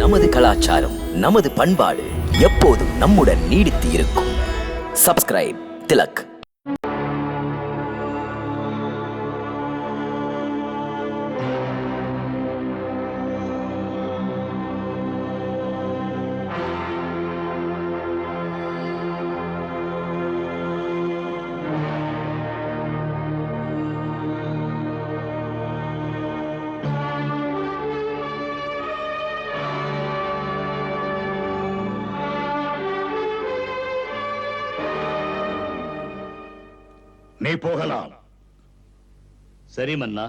நமது கலாச்சாரம், நமது பண்பாடு எப்போதும் நம்முடன் நீடித்து இருக்கும். சப்ஸ்கிரைப் திலக். நீ போகலாம். சரி மன்னா.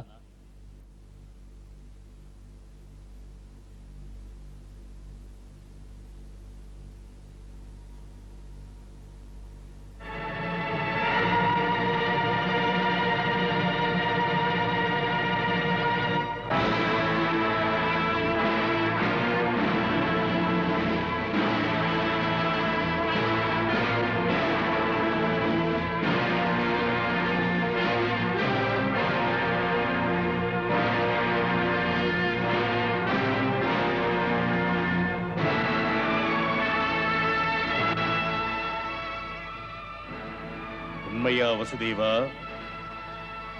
உண்மையா வசுதேவா?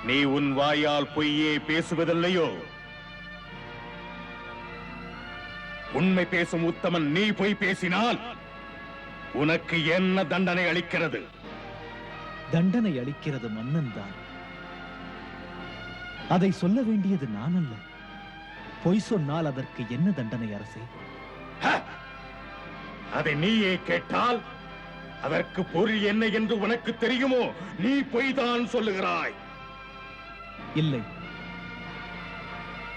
நீ உன் வாயால் பொய்யே பேசுவதில்லையோ? உண்மை பேசும் உத்தமன் நீ பொய் பேசினால் உனக்கு என்ன தண்டனை அளிக்கிறது? தண்டனை அளிக்கிறது மன்னன் தான். அதை சொல்ல வேண்டியது நான் அல்ல. பொய் சொன்னால் அதற்கு என்ன தண்டனை அரசே? அதை நீயே கேட்டால் அதற்கு பொருள் என்ன என்று உனக்கு தெரியுமோ? நீ பொய்தான் சொல்லுகிறாய். இல்லை,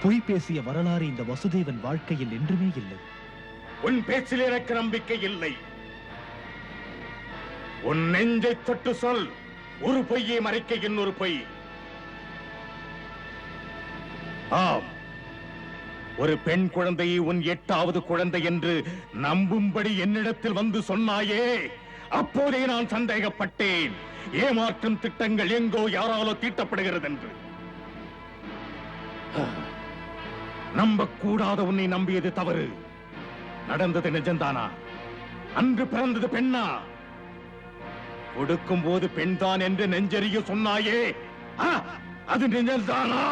பொய் பேசிய வரலாறு இந்த வசுதேவன் வாழ்க்கையில் என்றுமே இல்லை. உன் பேச்சில் எனக்கு நம்பிக்கை இல்லை. உன் நெஞ்சை தொட்டு சொல். ஒரு பொய்யை மறைக்க இன்னொரு பொய். ஆம், ஒரு பெண் குழந்தையை உன் 8வது குழந்தை என்று நம்பும்படி என்னிடத்தில் வந்து சொன்னாயே, அப்போதே நான் சந்தேகப்பட்டேன். ஏமாற்றும் திட்டங்கள் எங்கோ யாராலோ தீட்டப்படுகிறது என்று. நம்பக்கூடாத உன்னை நம்பியது தவறு. நடந்தது நிஜம்தானா? அன்று பிறந்தது பெண்ணா? கொடுக்கும் போது பெண்தான் என்று நெஞ்சறிய சொன்னாயே, அது நிஜம்தானா?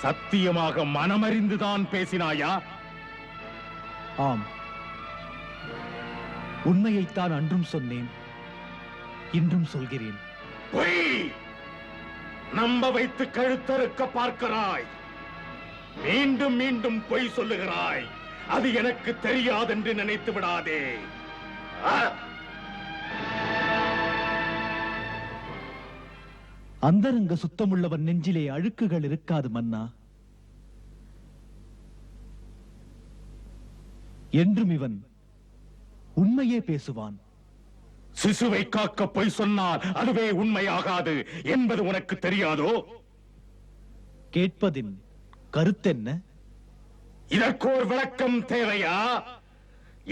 சத்தியமாக மனமறிந்துதான் பேசினாயா? ஆம், உண்மையைத்தான் அன்றும் சொன்னேன், இன்றும் சொல்கிறேன். பொய்! நம்ப வைத்து கழுத்தறுக்க பார்க்கிறாய். மீண்டும் மீண்டும் பொய் சொல்லுகிறாய். அது எனக்கு தெரியாதென்று நினைத்து விடாதே. அந்தரங்க சுத்தமுள்ளவன் நெஞ்சிலே அழுக்குகள் இருக்காது மன்னா. என்றும் இவன் உண்மையே பேசுவான். சிசுவை காக்க பொய் சொன்னால் அதுவே உண்மையாகாது என்பது உனக்கு தெரியாதோ? கேட்பதின் கருத்தென்ன? இதற்கோர் விளக்கம் தேவையா?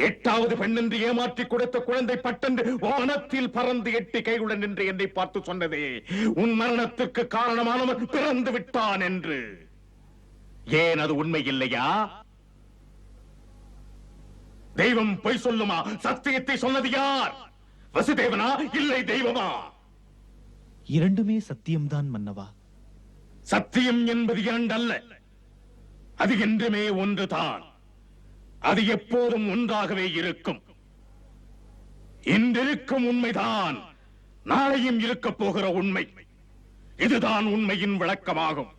8வது பெண் என்று ஏமாற்றி கொடுத்த குழந்தை பட்டென்று வானத்தில் பறந்து 8 கையுடன் நின்று என்னை பார்த்து சொன்னதே, உன் மரணத்திற்கு காரணமானவன் பிறந்து விட்டான் என்று. ஏன் அது உண்மை இல்லையா? தெய்வம் பொய் சொல்லுமா? சத்தியத்தை சொன்னது யார்? வசுதேவனா இல்லை தெய்வமா? இரண்டுமே சத்தியம்தான் மன்னவா. சத்தியம் என்பது 2 அல்ல, அது என்றுமே ஒன்றுதான். அது எப்போதும் ஒன்றாகவே இருக்கும். இன்றிருக்கும் உண்மைதான் நாளையும் இருக்க போகிற உண்மை. இதுதான் உண்மையின் விளக்கமாகும்.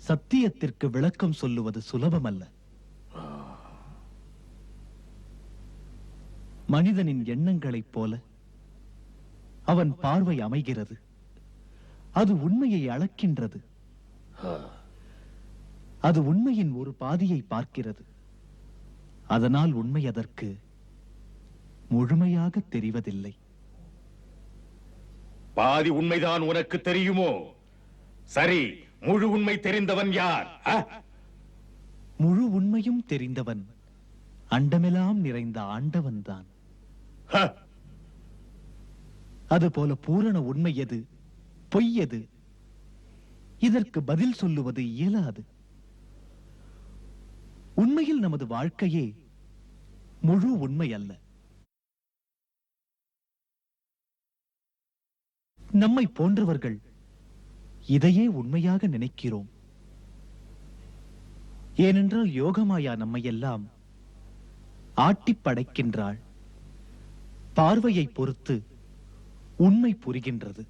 சத்தியத்திற்கு விளக்கம் சொல்லுவது சுலபமல்ல. மனிதனின் எண்ணங்களைப் போல அவன் பார்வை அமைகிறது. அது உண்மையை அளக்கின்றது. அது உண்மையின் ஒரு பாதியை பார்க்கிறது. அதனால் உண்மை அதற்கு முழுமையாக தெரிவதில்லை. பாதி உண்மைதான் உனக்கு தெரியுமோ? சரி, முழு உண்மை தெரிந்தவன் யார்? முழு உண்மையும் தெரிந்தவன் அண்டமெல்லாம் நிறைந்த ஆண்டவன்தான். அதுபோல பூரண உண்மை எது, பொய் எது, இதற்கு பதில் சொல்லுவது இயலாது. உண்மையில் நமது வாழ்க்கையே முழு உண்மை அல்ல. நம்மை போன்றவர்கள் இதையே உண்மையாக நினைக்கிறோம். ஏனென்றால் யோகமாயா நம்மை எல்லாம் ஆட்டிப் படைக்கின்றாள். பார்வையை பொறுத்து உண்மை புரிகின்றது.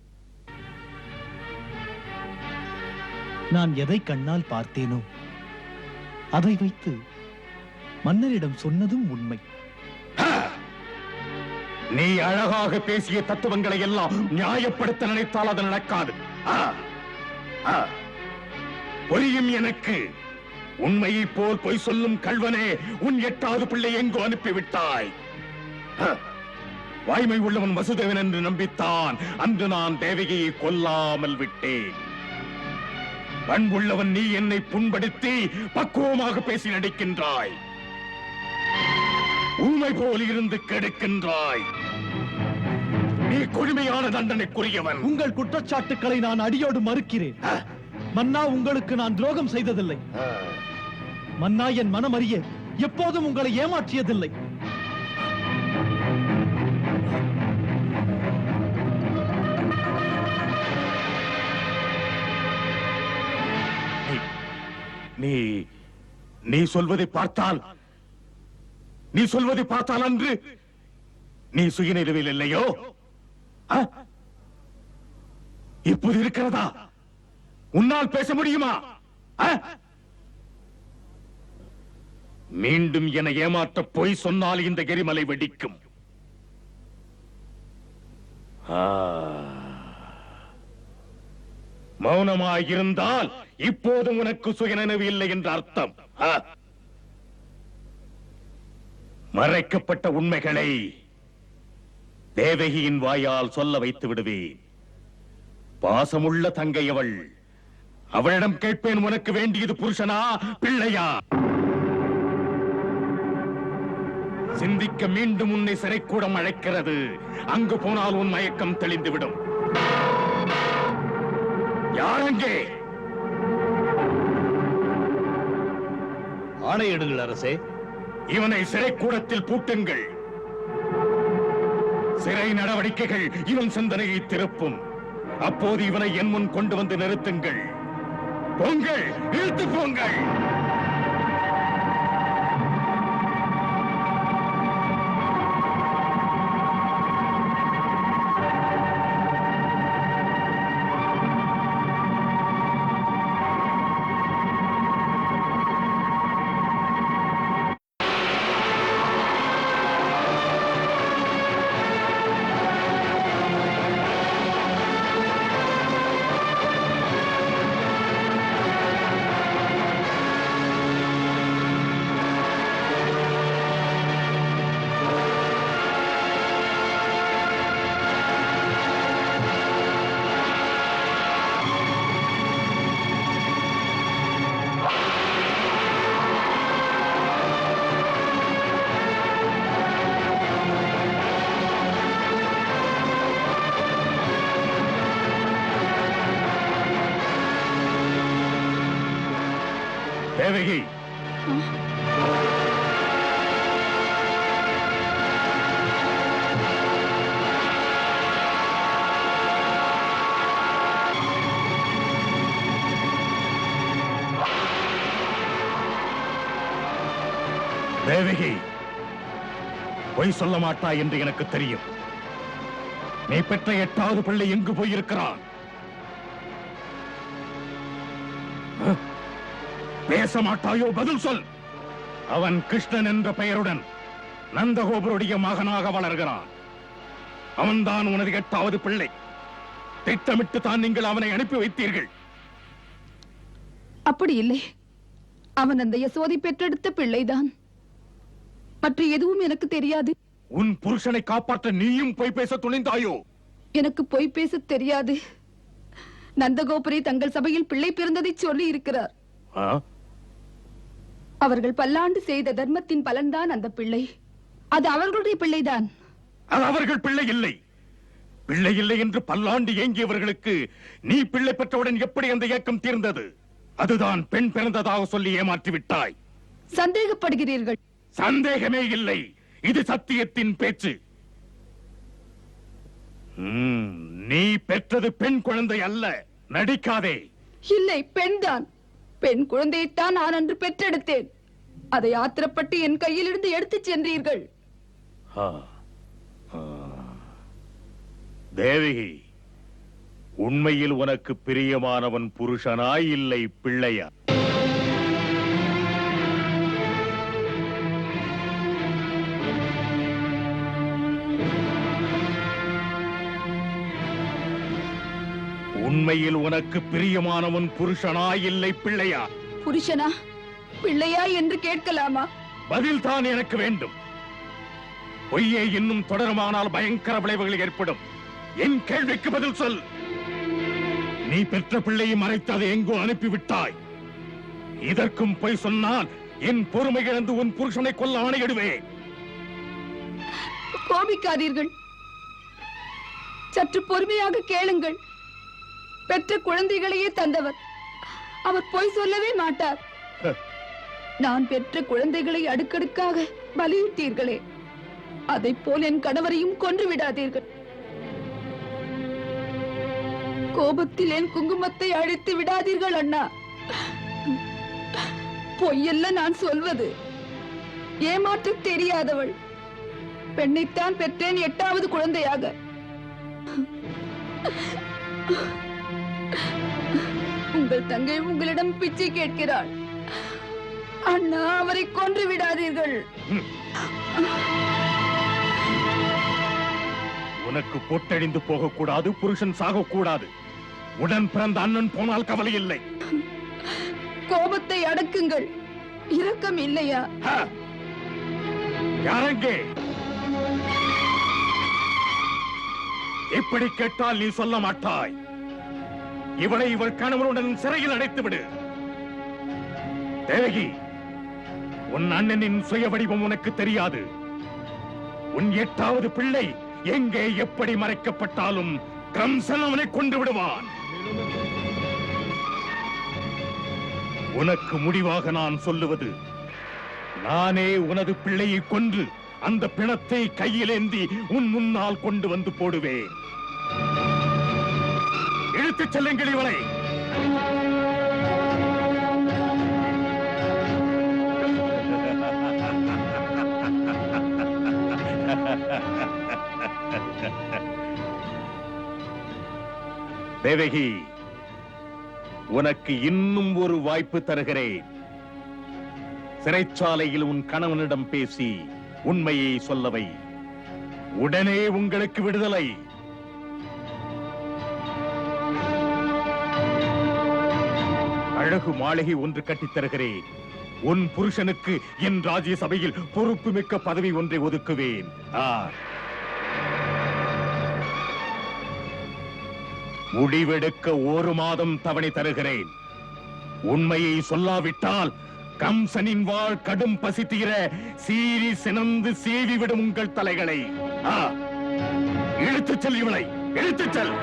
நான் எதை கண்ணால் பார்த்தேனோ அதை வைத்து மன்னரிடம் சொன்னதும் உண்மை. நீ அழகாக பேசிய தத்துவங்களை எல்லாம் நியாயப்படுத்த நினைத்தால் அது நடக்காது. புரியும் எனக்கு. உண்மையை போல் பொய் சொல்லும் கள்வனே, உன் 8வது பிள்ளை எங்கோ அனுப்பிவிட்டாய். வாய்மை உள்ளவன் வசுதேவன் என்று நம்பித்தான் அன்று நான் தேவகியை கொல்லாமல் விட்டேன். பண்புள்ளவன் நீ என்னை புண்படுத்தி பக்குவமாக பேசி நடிக்கின்றாய். ஊமை போல் இருந்து கெடுக்கின்றாய். நீ கொடுமையான தண்டனைக்குரியவன். உங்கள் குற்றச்சாட்டுக்களை நான் அடியோடு மறுக்கிறேன். மன்னா, உங்களுக்கு நான் துரோகம் செய்ததில்லை. மன்னா, என் மனம் அறிய எப்போதும் உங்களை ஏமாற்றியதில்லை. நீ சொல்வதை பார்த்தால் அன்று நீ சுயநினைவில் இல்லையோ? இப்போது இருக்கிறதா? உன்னால் பேச முடியுமா? மீண்டும் என ஏமாற்ற பொய் சொன்னால் இந்த எரிமலை வெடிக்கும். மௌனமாயிருந்தால் இப்போதும் உனக்கு சுயநினைவு இல்லை என்ற அர்த்தம். மறைக்கப்பட்ட உண்மைகளை தேவகியின் வாயால் சொல்ல வைத்து விடுவேன். பாசமுள்ள தங்கை அவள். அவளிடம் கேட்பேன், உனக்கு வேண்டியது புருஷனா பிள்ளையா? சிந்திக்க மீண்டும் உன்னை சிறைக்கூடம் அழைக்கிறது. அங்கு போனால் உன் மயக்கம் தெளிந்துவிடும். யாரங்கே? ஆணையிடுங்கள் அரசே. இவனை சிறைக்கூடத்தில் பூட்டுங்கள். சிறை நடவடிக்கைகள் இவன் சிந்தனையை திருப்பும். அப்போது இவனை என் முன் கொண்டு வந்து நிறுத்துங்கள். போங்கள், இழுத்து போங்கள். தேவகி, தேவகி, பொய் சொல்ல மாட்டாய் என்று எனக்கு தெரியும். நீ பெற்ற 8வது பிள்ளை எங்கு போயிருக்கிறான்? பேச மாட்டாயோ? பதில் சொல். அவன் கிருஷ்ணன் என்ற பெயருடன் நந்தகோபருடைய மகனாக வளர்கிறான். அவன்தான் உனது 8வது பிள்ளை. திட்டமிட்டு தான் நீங்கள் அவனை அனுப்பி வைத்தீர்கள். அப்படி இல்லை. அவன் அந்த யசோதை பெற்றெடுத்த பிள்ளைதான். மற்ற எதுவும் எனக்கு தெரியாது. உன் புருஷனை காப்பாற்ற நீயும் பொய் பேச துணிந்தாயோ? எனக்கு பொய் பேச தெரியாது. நந்தகோபுரை தங்கள் சபையில் பிள்ளை பிறந்ததை சொல்லி இருக்கிறார். அவர்கள் பல்லாண்டு செய்த தர்மத்தின் பலன்தான் அந்த பிள்ளை. அது அவர்களுடைய பிள்ளைதான். அது அவர்கள் பிள்ளை இல்லை. பிள்ளை இல்லை என்று பல்லாண்டு ஏங்கியவர்களுக்கு நீ பிள்ளை பெற்றவுடன் எப்படி அந்த ஏக்கம் தீர்ந்தது? அதுதான் பெண் பிறந்ததாக சொல்லி ஏமாற்றி விட்டாய். சந்தேகப்படுகிறீர்கள். சந்தேகமே இல்லை, இது சத்தியத்தின் பேச்சு. நீ பெற்றது பெண் குழந்தை அல்ல, நடிக்காதே. இல்லை, பெண்தான். பெண் குழந்தையைத்தான் நான் அன்று பெற்றெடுத்தேன். அதை ஆத்திரப்பட்டு என் கையிலிருந்து எடுத்துச் சென்றீர்கள். தேவகி, உண்மையில் உனக்கு பிரியமானவன் புருஷனாய் இல்லை பிள்ளையா? உண்மையில் உனக்கு பிரியமானவன் புருஷனாய் இல்லை பிள்ளையா? புருஷனா பிள்ளையா என்று கேட்கலாமா? பதில் தான் எனக்கு வேண்டும். பொய்யை இன்னும் தொடருமானால் பயங்கர விளைவுகள் ஏற்படும். என் கேள்விக்கு பதில் சொல். நீ பெற்ற பிள்ளையை மறைத்து அதை எங்கோ அனுப்பிவிட்டாய். இதற்கும் பொய் சொன்னால் என் பொறுமை இழந்து உன் புருஷனை கொல்ல ஆணையிடுவேன். கோபிக்காதீர்கள், சற்று பொறுமையாக கேளுங்கள். பெற்ற குழந்தைகளையே தந்தவர், அவர் பொய் சொல்லவே மாட்டார். நான் பெற்ற குழந்தைகளை அடுக்கடுக்காக பலியிட்டீர்களே, அதை போல் என் கணவரையும் கொன்று விடாதீர்கள். கோபத்தில் என் குங்குமத்தை அழித்து விடாதீர்கள் அண்ணா. பொய்யல்ல நான் சொல்வது. ஏமாற்ற தெரியாதவள். பெண்ணைத்தான் பெற்றேன், 8வது குழந்தையாக. உங்கள் தங்கை உங்களிடம் பிச்சை கேட்கிறாள். அண்ணா, அவரை கொன்று விடாதீர்கள். உனக்கு பொட்டழிந்து போகக்கூடாது, புருஷன் சாகக்கூடாது. உடன் பிறந்த அண்ணன் போனால் கவலை இல்லை. கோபத்தை அடக்குங்கள். இரக்கம் இல்லையா? யாரங்கே? இப்படி கேட்டால் நீ சொல்ல மாட்டாய். இவளை இவள் கணவனுடன் சிறையில் அடைத்து விடு. தேவகி, உன் அண்ணனின் சுய வடிவம் உனக்கு தெரியாது. உன் 8வது பிள்ளை எங்கே எப்படி மறைக்கப்பட்டாலும் கம்சன் அவனை கொண்டு விடுவான். உனக்கு முடிவாக நான் சொல்லுவது, நானே உனது பிள்ளையை கொன்று அந்த பிணத்தை கையிலேந்தி உன் முன்னால் கொண்டு வந்து போடுவேன். இழுத்துச் செல்லுங்கள் இவளை. தேவகி, உனக்கு இன்னும் ஒரு வாய்ப்பு தருகிறேன். சிறைச்சாலையில் உன் கணவனிடம் பேசி உண்மையை சொல்லவை. உடனே உங்களுக்கு விடுதலை. அழகு மாளிகை ஒன்று கட்டித் தருகிறேன். உன் புருஷனுக்கு என் ராஜ்யசபையில் பொறுப்பு மிக்க பதவி ஒன்றை ஒதுக்குவேன். முடிவெடுக்க 1 மாதம் தவணை தருகிறேன். உண்மையை சொல்லாவிட்டால் கம்சனின் வாழ் கடும் பசி தீர சீறி சினந்து சீவிவிடும் உங்கள் தலைகளை. இழுத்துச் செல் இவளை, இழுத்துச் செல்.